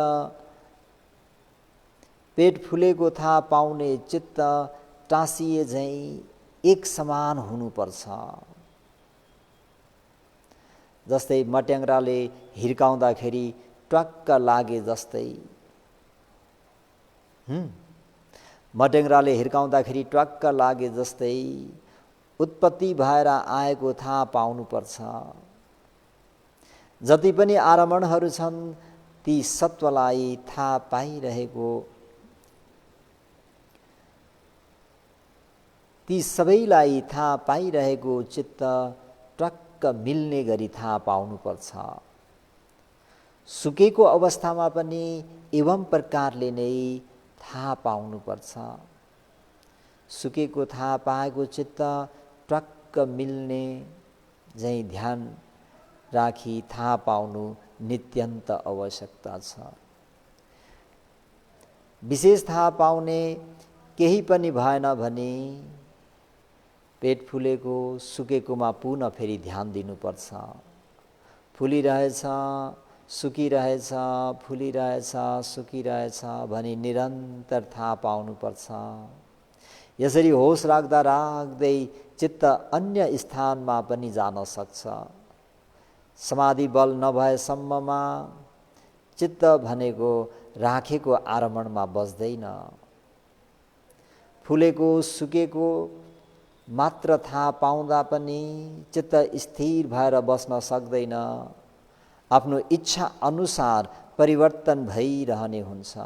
पेट फुलेको थाहा पाउने चित्त टाँसिए झैँ एक समान हुनुपर्छ। जस्तै मट्याङ्ग्राले हिर्काउँदाखेरि ट्वाक्क लागे जस्तै, मट्याङ्ग्राले हिर्काउँदाखेरि ट्वाक्क लागे जस्तै उत्पत्ति भएर आएको थाहा पाउनुपर्छ। जति पनि आरम्भणहरू छन् ती सत्वलाई थाहा पाइरहेको, ती सबैलाई थाहा पाइरहेको चित्त ट्वाक्क मिल्ने गरी थाहा पाउनुपर्छ। सुकेको अवस्थामा पनि एवं प्रकारले नै थाहा पाउनुपर्छ। सुकेको थाहा पाएको चित्त ट्वाक्क मिल्ने झैँ ध्यान राखी थाहा पाउनु नित्यन्त आवश्यकता छ। विशेष थाहा पाउने केही पनि भएन भने पेट फुलेको सुकेकोमा पुनः फेरि ध्यान दिनुपर्छ। फुलिरहेछ सुकिरहेछ, फुलिरहेछ सुकिरहेछ भनी निरन्तर थाहा पाउनुपर्छ। यसरी होस राख्दा राख्दै चित्त अन्य स्थानमा पनि जान सक्छ। समाधि बल नभएसम्ममा चित्त भनेको राखेको आरम्भणमा बस्दैन। फुलेको सुकेको मात्र थाहा पाउँदा पनि चित्त स्थिर भएर बस्न सक्दैन, आफ्नो इच्छा अनुसार परिवर्तन भइरहने हुन्छ।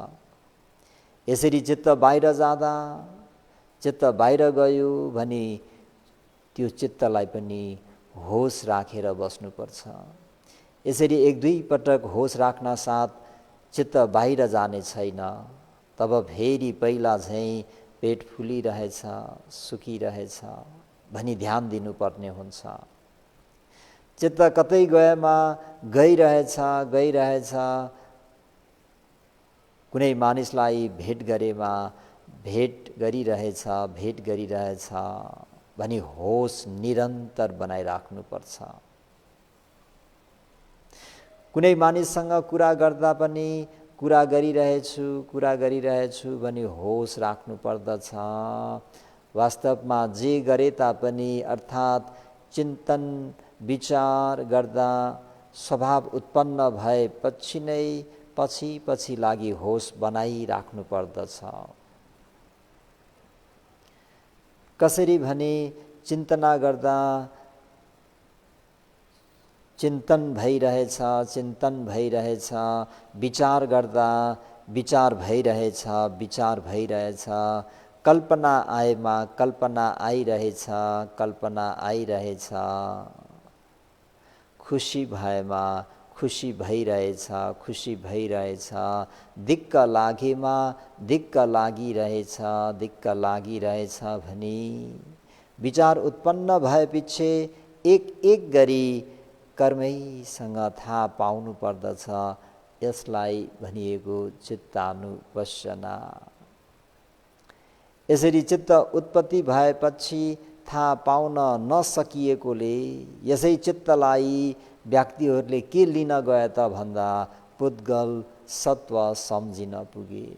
यसरी चित्त बाहिर जाँदा, चित्त बाहिर गयो भने त्यो चित्तलाई पनि होस राखेर बस्नुपर्छ। यसरी एक दुई पटक होस राख्न साथ चित्त बाहिर जाने छैन, तब फेरि पहिला झैँ पेट फुलिरहेछ, सुकिरहेछ भनी ध्यान दिनुपर्ने हुन्छ। चित्त कतै गएमा गइरहेछ, कुनै मानिसलाई भेट गरेमा भेट गरिरहेछ भनी होस निरन्तर बनाइराख्नुपर्छ। कुनै मानिससँग कुरा गर्दा पनि कुरा गरिरहेछु भनी होस राख्नु पर्दछ। वास्तवमा जे गरे तापनि अर्थात् चिन्तन विचार गर्दा स्वभाव उत्पन्न भएपछि नै पछि लागि होस बनाइराख्नु पर्दछ। कसरी भने चिन्तना गर्दा चिन्तन भइरहेछ, विचार गर्दा विचार भइरहेछ, कल्पना आएमा कल्पना आइरहेछ, खुसी भएमा खुसी भइरहेछ, दिक्क लागेमा दिक्क लागिरहेछ भनी विचार उत्पन्न भएपछि एक गरी कर्मैसँग थाहा पाउनु पर्दछ। यसलाई भनिएको चित्तानुपश्यना। यसरी चित्त उत्पत्ति भएपछि थाहा पाउन नसकिएकोले यसै चित्तलाई व्यक्तिहरूले के लिन गए त भन्दा पुद्गल सत्व सम्झिन पुगे।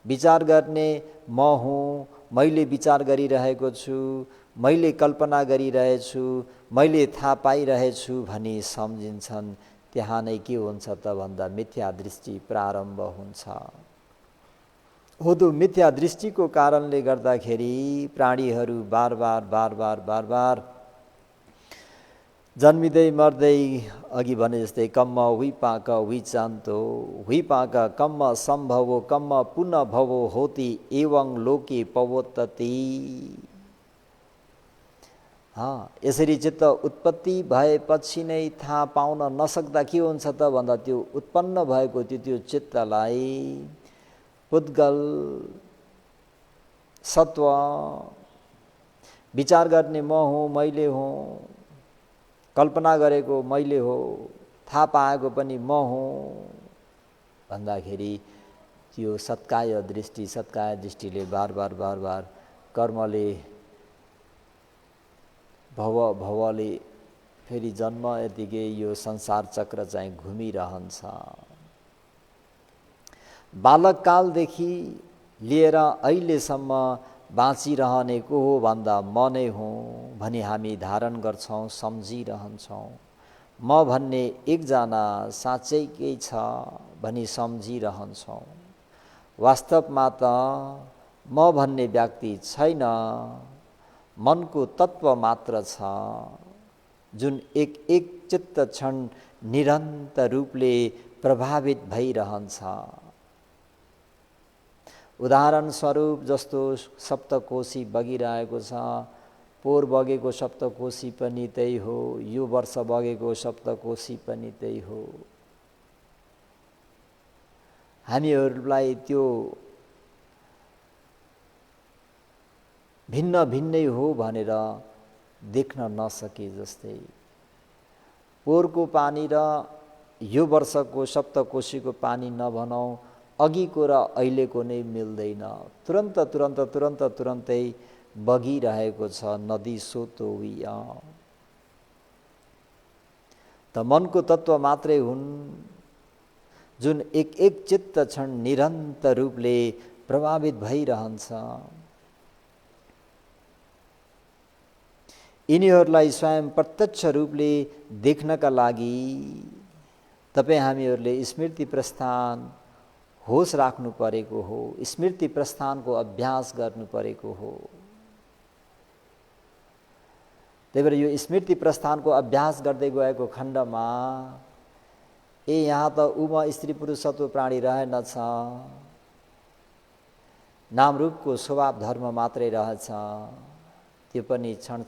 विचार गर्ने म हुँ, मैले विचार गरिरहेको छु, मैले कल्पना गरिरहेछु, मैले थाहा पाइरहेछु भनी सम्झिन्छन्। त्यहाँ नै के हुन्छ त भन्दा मिथ्या दृष्टि प्रारम्भ हुन्छ। हो त्यो मिथ्या दृष्टिको कारणले गर्दाखेरि प्राणीहरू बार बार जन्मिँदै मर्दै अघि भने जस्तै कम्म विपाक विचान्तो विपाक कम्म सम्भवो कम्म पुनः भवो होति एवं लोके पवोत्तति। यसरी चित्त उत्पत्ति भएपछि नै थाहा पाउन नसक्दा के हुन्छ त भन्दा त्यो उत्पन्न भएको त्यो चित्तलाई पुद्गल सत्व, विचार गर्ने म हुँ, मैले हुँ, कल्पना गरेको मैले हो, थाहा पाएको पनि म हुँ भन्दाखेरि त्यो सत्काय दृष्टिले बार कर्मले भवले फेरि जन्म यतिकै यो संसार चक्र चाहिँ घुमिरहन्छ। बालककालदेखि लिएर अहिलेसम्म बाँचिरहने को हो भन्दा म नै हुँ भनी हामी धारण गर्छौँ, सम्झिरहन्छौँ। म भन्ने एकजना साँच्चैकै छ भनी सम्झिरहन्छौँ। वास्तवमा त म भन्ने व्यक्ति छैन, मनको तत्व मात्र छ जुन एक चित्त क्षण निरन्तर रूपले प्रभावित भइरहन्छ। उदाहरण स्वरूप जस्तो सप्तकोशी बगिरहेको छ, पोहोर बगेको सप्तकोशी पनि त्यही हो, यो वर्ष बगेको सप्तकोशी पनि त्यही हो। हामीहरूलाई त्यो भिन्नै हो भनेर देख्न नसके जस्तै पोहोरको पानी र यो वर्षको सप्तकोशीको पानी नभनौँ, अघिको र अहिलेको नै मिल्दैन। तुरन्तै बगिरहेको छ नदी सोतोविया। त मनको तत्व मात्रै हुन् जुन एक चित्त क्षण निरन्तर रूपले प्रभावित भइरहन्छ। यिनीहरूलाई स्वयं प्रत्यक्ष रूपले देख्नका लागि तपाईँ हामीहरूले स्मृति प्रस्थान होस राख्नु परेको हो, स्मृति प्रस्थानको अभ्यास गर्नु परेको हो। त्यही भएर यो स्मृति प्रस्थानको अभ्यास गर्दै गएको खण्डमा यहाँ त उमा स्त्री पुरुष सत्व प्राणी रहेनछ, नाम रूपको स्वभाव धर्म मात्रै रहेछ, त्यो पनि क्षण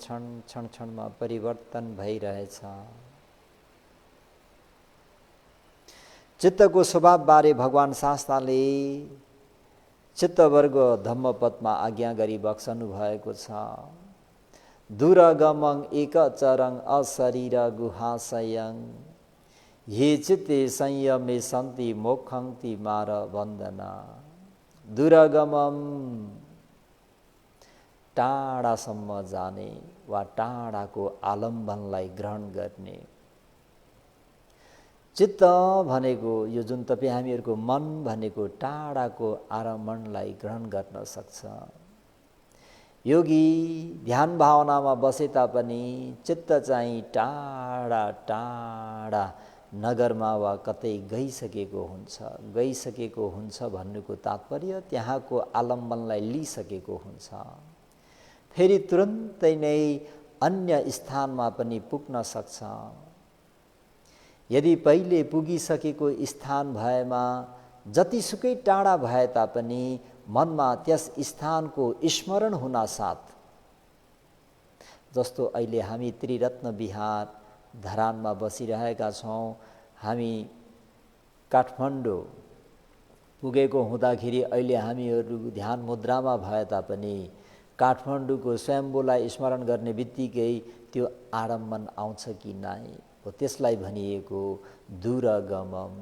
क्षणमा परिवर्तन भइरहेछ। चित्तको स्वभावबारे भगवान शास्त्रले चित्तवर्ग धम्मपदमा आज्ञा गरी बक्सनु भएको छ। दुरगमं एकचरं अशरीर गुहाशयं ये चित्ते संयमे सन्ति मोक्षन्ति मार बन्दना। दुरगमं टाढासम्म जाने वा टाढाको आलम्बनलाई ग्रहण गर्ने। चित्त भनेको यो जुन तपाईँ हामीहरूको मन भनेको टाढाको आरम्भणलाई ग्रहण गर्न सक्छ। योगी ध्यान भावनामा बसे तापनि चित्त चाहिँ टाढा टाढा नगरमा वा कतै गइसकेको हुन्छ भन्नुको तात्पर्य त्यहाँको आलम्बनलाई लिइसकेको हुन्छ। फेरि तुरन्तै नै अन्य स्थानमा पनि पुग्न सक्छ। यदि पहिले पुगिसकेको स्थान भएमा जतिसुकै टाढा भए तापनि मनमा त्यस स्थानको स्मरण हुनासाथ, जस्तो अहिले हामी त्रिरत्न विहार धरानमा बसिरहेका छौँ, हामी काठमाडौँ पुगेको हुँदाखेरि अहिले हामीहरू ध्यान मुद्रामा भए तापनि काठमाडौँको स्वयम्भूलाई स्मरण गर्ने बित्तिकै त्यो आडम्बन आउँछ कि नै, हो त्यसलाई भनिएको दुरगमम।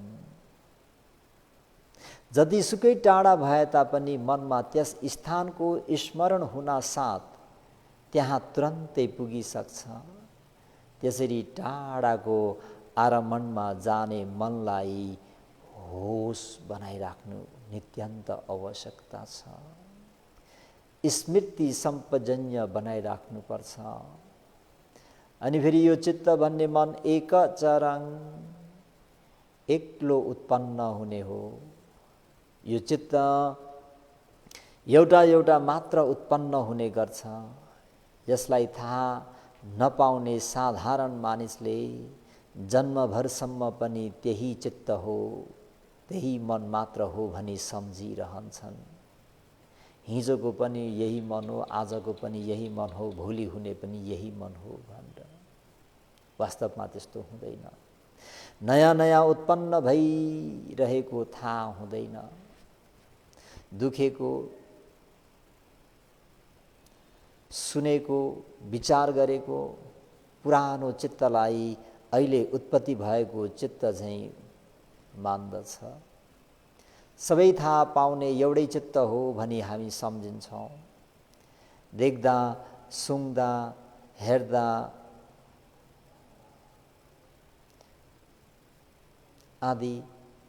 जतिसुकै टाढा भए तापनि मनमा त्यस स्थानको स्मरण हुनासाथ त्यहाँ तुरन्तै पुगिसक्छ। त्यसरी टाढाको आरम्भणमा जाने मनलाई होस बनाइराख्नु नित्यन्त आवश्यकता छ। स्मृति सम्पजन्य बनाइराख्नुपर्छ। अनि फेरि यो चित्त भन्ने मन एकचरं एक्लो उत्पन्न हुने हो। यो चित्त एउटा मात्र उत्पन्न हुने गर्छ। यसलाई थाहा नपाउने साधारण मानिसले जन्मभरसम्म पनि त्यही चित्त हो, त्यही मन मात्र हो भनी सम्झिरहन्छन्। हिजोको पनि यही मन हो, आजको पनि यही मन हो, भोलि हुने पनि यही मन हो भनेर। वास्तवमा त्यस्तो हुँदैन। नयाँ नयाँ उत्पन्न भइरहेको थाहा हुँदैन। दुखेको, सुनेको, विचार गरेको पुरानो चित्तलाई अहिले उत्पत्ति भएको चित्त झैँ मान्दछ। सबै थाहा पाउने एउटै चित्त हो भनी हामी सम्झिन्छौँ। देख्दा, सुन्दा, हेर्दा आदि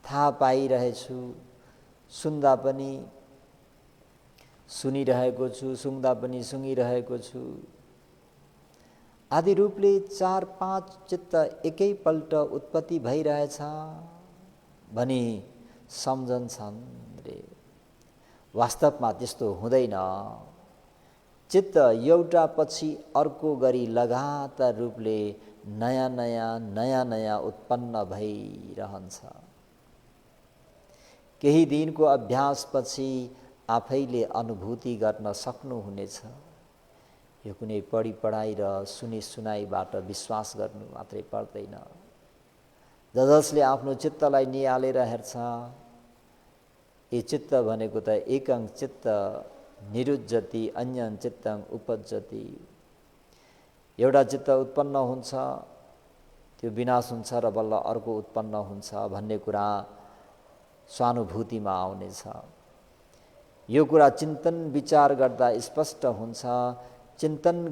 थाहा पाइरहेछु, सुन्दा पनि सुनिरहेको छु, सुन्दा पनि सुनिरहेको छु आदि रूपले 4-5 चित्त एकैपल्ट उत्पत्ति भइरहेछ भनी सम्झन्छन् रे। वास्तवमा त्यस्तो हुँदैन। चित्त एउटा पछि अर्को गरी लगातार रूपले नयाँ नयाँ उत्पन्न भइरहन्छ। केही दिनको अभ्यासपछि आफैले अनुभूति गर्न सक्नुहुनेछ। यो कुनै पढाइ र सुनाइबाट विश्वास गर्नु मात्रै पर्दैन। जसले आफ्नो चित्तलाई निहालेर हेर्छ, यो चित्त भनेको त एकं चित्त निरुज्जति अन्यं चित्तं उपज्जति। एउटा चित्त उत्पन्न हुन्छ, त्यो विनाश हुन्छ र बल्ल अर्को उत्पन्न हुन्छ भन्ने कुरा स्वानुभूतिमा आउनेछ। यो कुरा चिन्तन विचार गर्दा स्पष्ट हुन्छ। चिन्तन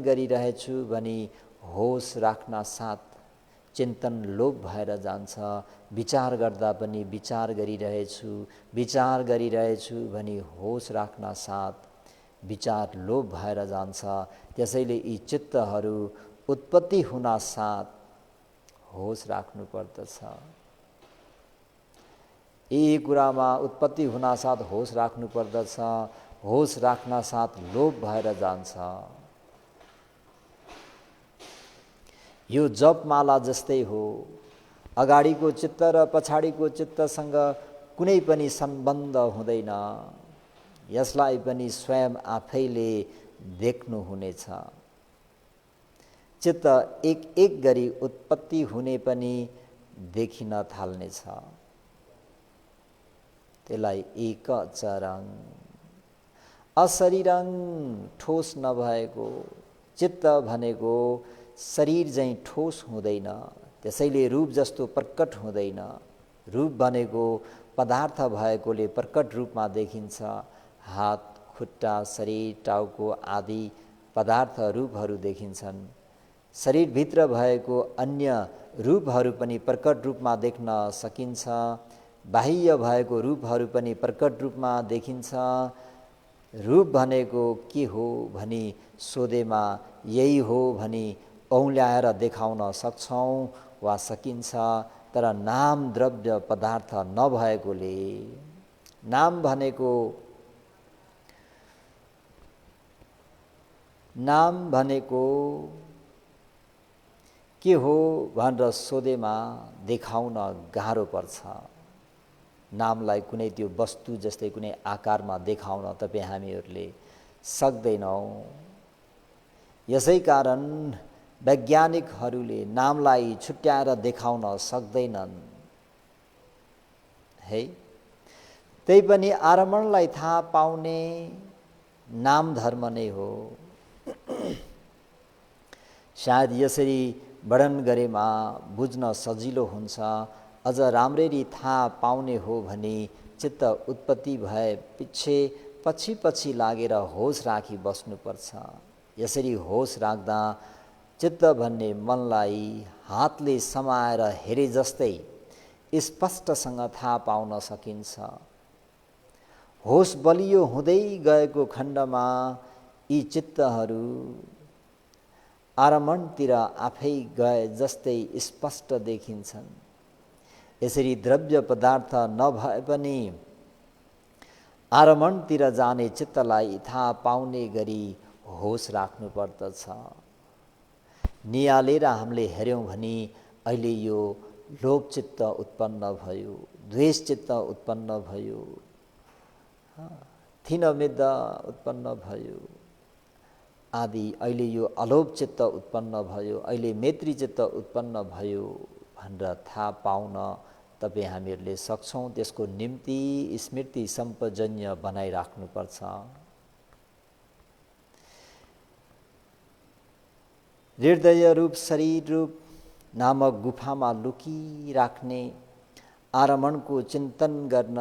गरिरहेछु भनी होस राख्न साथ चिन्तन लोप भएर जान्छ। विचार गर्दा पनि विचार गरिरहेछु भनी होस राख्न साथ विचार लोप भएर जान्छ। त्यसैले यी चित्तहरू उत्पत्ति हुन साथ होस राख्नु पर्दछ। यी कुरामा उत्पत्ति हुन साथ होस राख्नु पर्दछ। होस राख्न साथ लोप भएर जान्छ। यो जपमाला जस्तै हो। अगाडिको चित्त र पछाडिको चित्तसँग कुनै पनि सम्बन्ध हुँदैन। यसलाई पनि स्वयं आफैले देख्नुहुनेछ। चित्त एक एक गरी उत्पत्ति हुने पनि देखिन थाल्नेछ। त्यसलाई एक चरङ अशरीरङ ठोस नभएको चित्त भनेको शरीर झैँ ठोस हुँदैन, त्यसैले रूप जस्तो प्रकट हुँदैन। रूप भनेको पदार्थ भएकोले प्रकट रूपमा देखिन्छ। हात, खुट्टा, शरीर, टाउको आदि पदार्थ रूपहरू देखिन्छन्। शरीरभित्र भएको अन्य रूपहरू पनि प्रकट रूपमा देख्न सकिन्छ। बाह्य भएको रूपहरू पनि प्रकट रूपमा देखिन्छ। रूप भनेको के हो भनी सोधेमा यही हो भनी औँल्याएर देखाउन सक्छौँ वा सकिन्छ। तर नाम द्रव्य पदार्थ नभएकोले नाम भनेको के हो भनेर सोधेमा देखाउन गाह्रो पर्छ। नामलाई कुनै त्यो वस्तु जस्तै कुनै आकारमा देखाउन तपाईँ हामीहरूले सक्दैनौँ। यसै कारण वैज्ञानिकहरूले नामलाई छुट्याएर देखाउन सक्दैनन् है। त्यही पनि आरम्भणलाई थाहा पाउने नाम धर्म नै हो। सायद यसरी वर्णन गरेमा बुझ्न सजिलो हुन्छ। अझ राम्ररी थाहा पाउने हो भने चित्त उत्पत्ति भए पछि लागेर होस राखी बस्नुपर्छ। यसरी होस राख्दा चित्त भन्ने मनलाई हातले समाएर हेरे जस्तै स्पष्टसँग थाहा पाउन सकिन्छ। होस बलियो हुँदै गएको खण्डमा यी चित्तहरू आरमणतिर आफै गए जस्तै स्पष्ट देखिन्छन्। यसरी द्रव्य पदार्थ नभए पनि आरमणतिर जाने चित्तलाई थाहा पाउने गरी होस राख्नु पर्दछ। नियालेर हामीले हेऱ्यौँ भने अहिले यो लोभ चित्त उत्पन्न भयो, द्वेष चित्त उत्पन्न भयो, थिनमिद्ध उत्पन्न भयो आदि। अहिले यो अलोभ चित्त उत्पन्न भयो, अहिले मैत्री चित्त उत्पन्न भयो भनेर थाहा पाउन तपाईँ हामीहरूले सक्छौँ। त्यसको निम्ति स्मृति सम्पजन्य बनाइराख्नुपर्छ। हृदय रूप शरीर रूप नामक गुफामा लुकिराख्ने आरमणको चिन्तन गर्न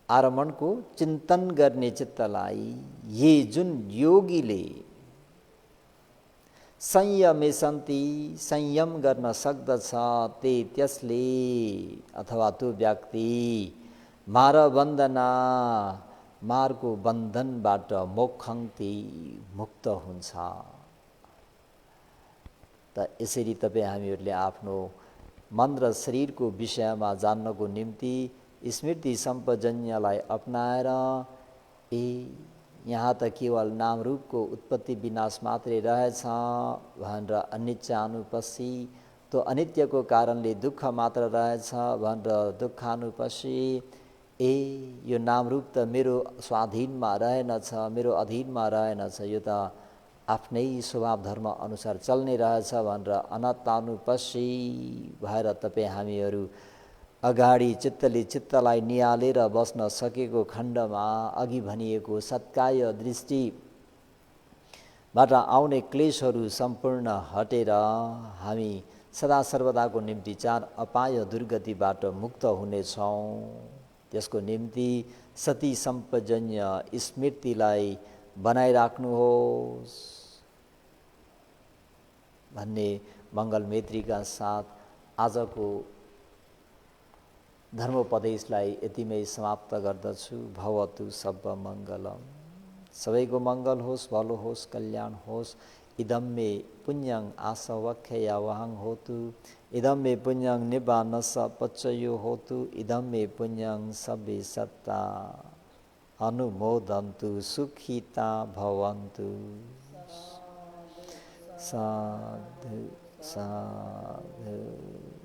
आरमणको चिन्तन गर्ने चित्तलाई ये जुन योगीले संयम गर्न सक्दछ त्यसले अथवा त्यो व्यक्ति मारको बन्धनबाट मोक्षन्ति मुक्त हुन्छ। त यसरी तपाईँ हामीहरूले आफ्नो मन र शरीरको विषयमा जान्नको निम्ति स्मृति सम्पजन्यलाई अपनाएर यहाँ त केवल नाम रूपको उत्पत्ति विनाश मात्रै रहेछ भनेर अनिच्छानुपस्सी, त्यो अनित्यको कारणले दुःख मात्र रहेछ भनेर दुःखानुपस्सी, यो नाम रूप त मेरो स्वाधीनमा रहेनछ, मेरो अधीनमा रहेनछ, यो त आफ्नै स्वभाव धर्म अनुसार चल्ने रहेछ भनेर अनात्मानुपस्सी भएर तपाईँ हामीहरू अगाडि चित्तले चित्तलाई नियालेर बस्न सकेको खण्डमा अघि भनिएको सत्काय दृष्टिबाट आउने क्लेशहरू सम्पूर्ण हटेर हामी सदा सर्वदाको निम्ति चार अपाय दुर्गतिबाट मुक्त हुनेछौँ। त्यसको निम्ति सती सम्पजन्य स्मृतिलाई बनाइराख्नुहोस् भन्ने मङ्गल मैत्रीका साथ आजको धर्मोपदेशलाई यतिमै समाप्त गर्दछु। भवतु सब मङ्गलम। सबैको मङ्गल होस्, भलो होस्, कल्याण होस्। इदं मे पुण्यं आसवख्यया वहं होतु, इदं मे पुण्यं निब्बानस पच्चयो होतु, इदं मे पुण्यं सब्बे सत्ता अनुमोदन्तु, सुखिता भवन्तु। साधु साधु।